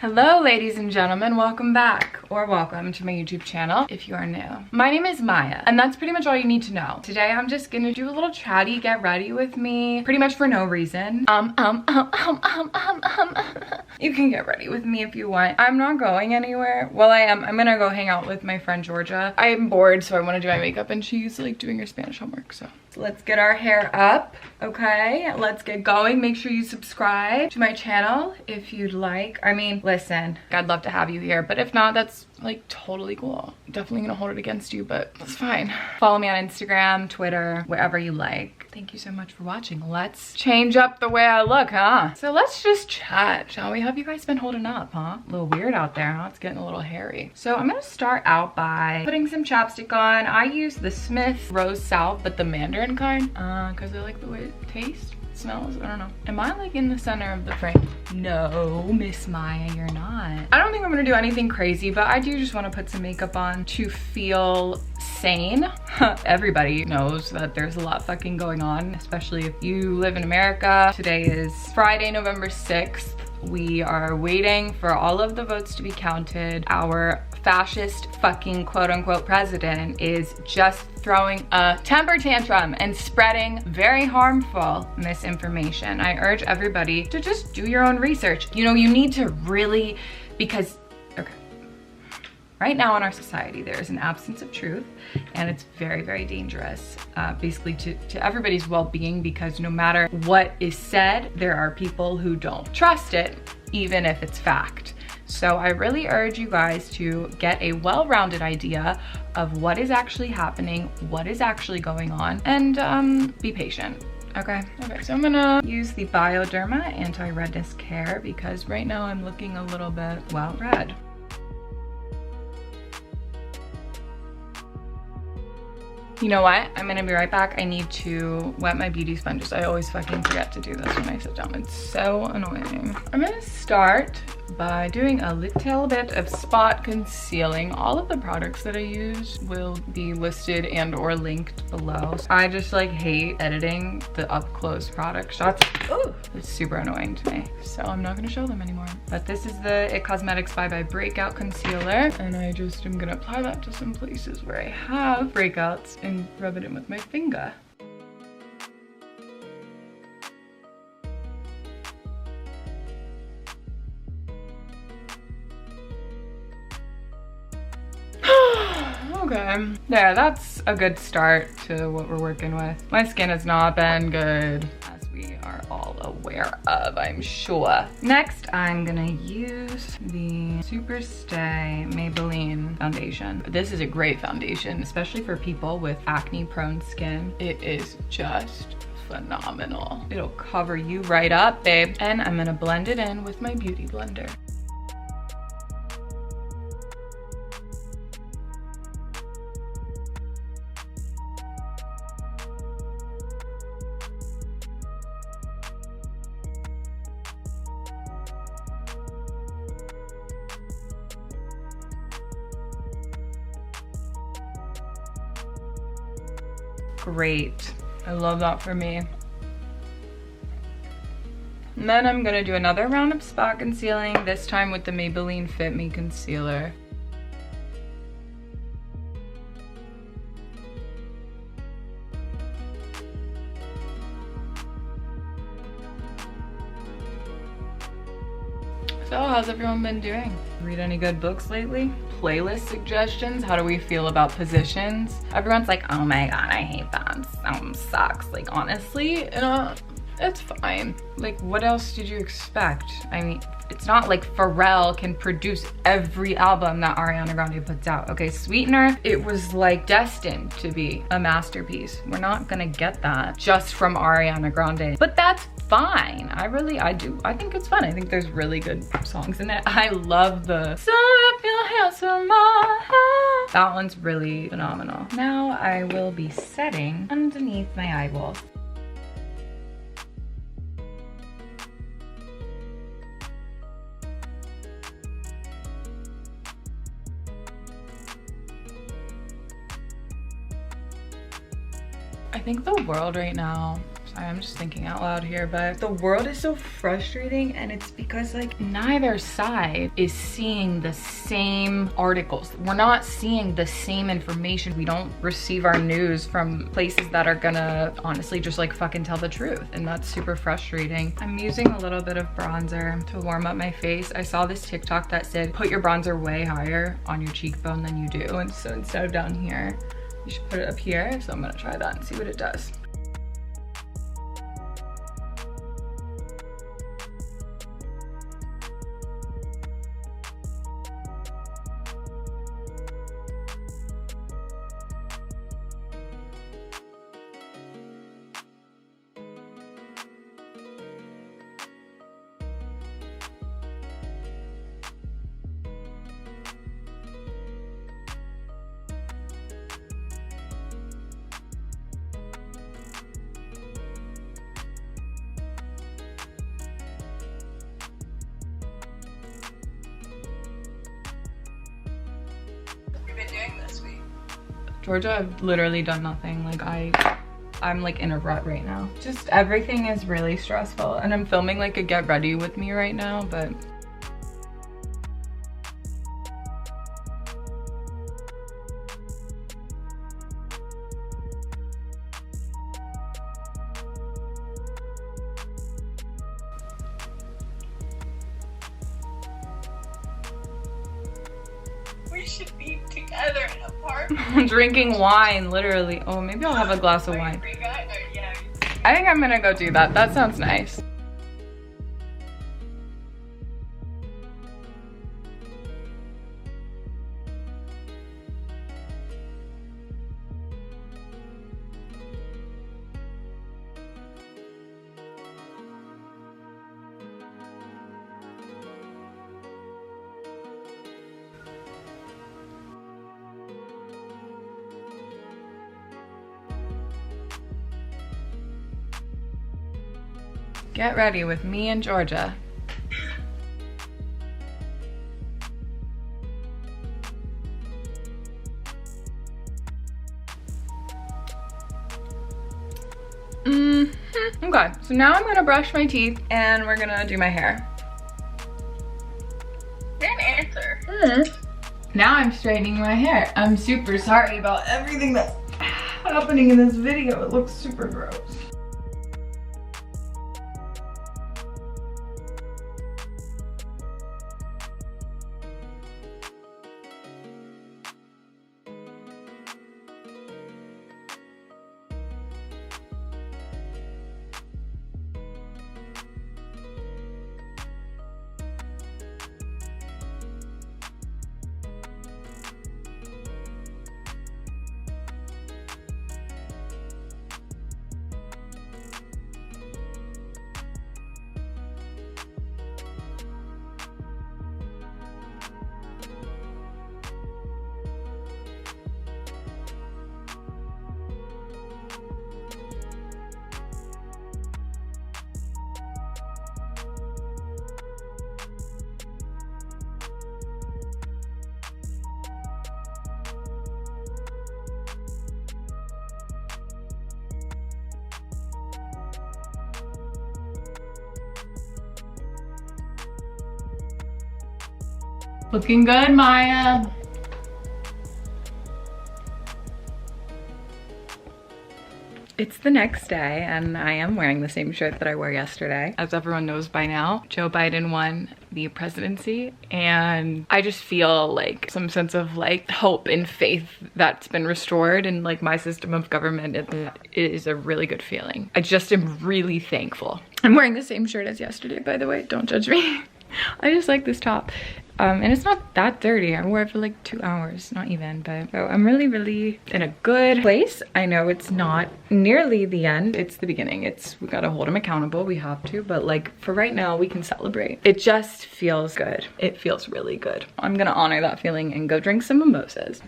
Hello ladies and gentlemen, welcome back or welcome to my YouTube channel if you are new. My name is Maya and that's pretty much all you need to know. Today I'm just gonna do a little chatty get ready with me pretty much for no reason. You can get ready with me if you want. I'm not going anywhere. Well, I am. I'm gonna go hang out with my friend Georgia. I am bored, so I want to do my makeup and she's like doing her Spanish homework, so let's get our hair up. Okay, let's get going. Make sure you subscribe to my channel if you'd like. I mean, listen, I'd love to have you here, but if not, that's like totally cool. Definitely gonna hold it against you, but that's fine. Follow me on Instagram, Twitter, wherever you like. Thank you so much for watching. Let's change up the way I look, huh? So let's just chat, shall we? How have you guys been holding up, huh? A little weird out there, huh? It's getting a little hairy. So I'm gonna start out by putting some chapstick on. I use the Smith Rose Salve, but the Mandarin kind, because I like the way it tastes. Smells, I don't know. Am I like in the center of the frame? No, Miss Maya, you're not. I don't think I'm gonna do anything crazy, but I do just want to put some makeup on to feel sane. Everybody knows that there's a lot fucking going on, especially if you live in America. Today is Friday, November 6th. We are waiting for all of the votes to be counted. Our fascist fucking quote unquote president is just throwing a temper tantrum and spreading very harmful misinformation. I urge everybody to just do your own research. You know, you need to really, because, okay, right now in our society, there is an absence of truth and it's very, very dangerous, basically to everybody's well-being, because no matter what is said, there are people who don't trust it, even if it's fact. So I really urge you guys to get a well-rounded idea of what is actually happening, what is actually going on, and be patient. Okay, so I'm gonna use the Bioderma Anti-Redness Care because right now I'm looking a little bit, well, red. You know what? I'm gonna be right back. I need to wet my beauty sponges. I always fucking forget to do this when I sit down. It's so annoying. I'm gonna start by doing a little bit of spot concealing. All of the products that I use will be listed and or linked below. I just like hate editing the up close product shots. Ooh, it's super annoying to me. So I'm not gonna show them anymore. But this is the It Cosmetics by Breakout concealer. And I just am gonna apply that to some places where I have breakouts and rub it in with my finger. Okay, yeah, that's a good start to what we're working with. My skin has not been good, as we are all aware of, I'm sure. Next, I'm gonna use the Super Stay Maybelline foundation. This is a great foundation, especially for people with acne-prone skin. It is just phenomenal. It'll cover you right up, babe. And I'm gonna blend it in with my beauty blender. Great. I love that for me. And then I'm gonna do another round of spot concealing, this time with the Maybelline Fit Me Concealer. So how's everyone been doing? Read any good books lately? Playlist suggestions? How do we feel about positions? Everyone's like, oh my god, I hate that. Sucks. Like honestly, it's fine. Like what else did you expect? I mean, it's not like Pharrell can produce every album that Ariana Grande puts out. Okay, Sweetener, it was like destined to be a masterpiece. We're not gonna get that just from Ariana Grande, but that's fine. I think it's fun. I think there's really good songs in it. I love the So If Your Hands on My Head. That one's really phenomenal. Now I will be setting underneath my eyeballs. I think the world right now, I'm just thinking out loud here, but the world is so frustrating, and it's because like neither side is seeing the same articles. We're not seeing the same information. We don't receive our news from places that are gonna honestly just like fucking tell the truth, and that's super frustrating. I'm using a little bit of bronzer to warm up my face. I saw this TikTok that said put your bronzer way higher on your cheekbone than you do, and so instead of down here, you should put it up here. So I'm gonna try that and see what it does. Doing this week? Georgia, I've literally done nothing. Like I'm like in a rut right now. Just everything is really stressful, and I'm filming like a get ready with me right now, but we should be together in a park. Drinking wine, literally. Oh, maybe I'll have a glass of wine. I think I'm gonna go do that. That sounds nice. Get ready with me and Georgia. Okay, so now I'm gonna brush my teeth and we're gonna do my hair. Good answer. Now I'm straightening my hair. I'm super sorry about everything that's happening in this video. It looks super gross. Looking good, Maya. It's the next day and I am wearing the same shirt that I wore yesterday. As everyone knows by now, Joe Biden won the presidency, and I just feel like some sense of like hope and faith that's been restored in like my system of government. It is a really good feeling. I just am really thankful. I'm wearing the same shirt as yesterday, by the way, don't judge me. I just like this top. And it's not that dirty. I wore it for like 2 hours, not even, but so I'm really in a good place. I know it's not nearly the end, it's the beginning. We gotta hold him accountable, we have to, but like for right now, we can celebrate. It just feels good. It feels really good. I'm gonna honor that feeling and go drink some mimosas.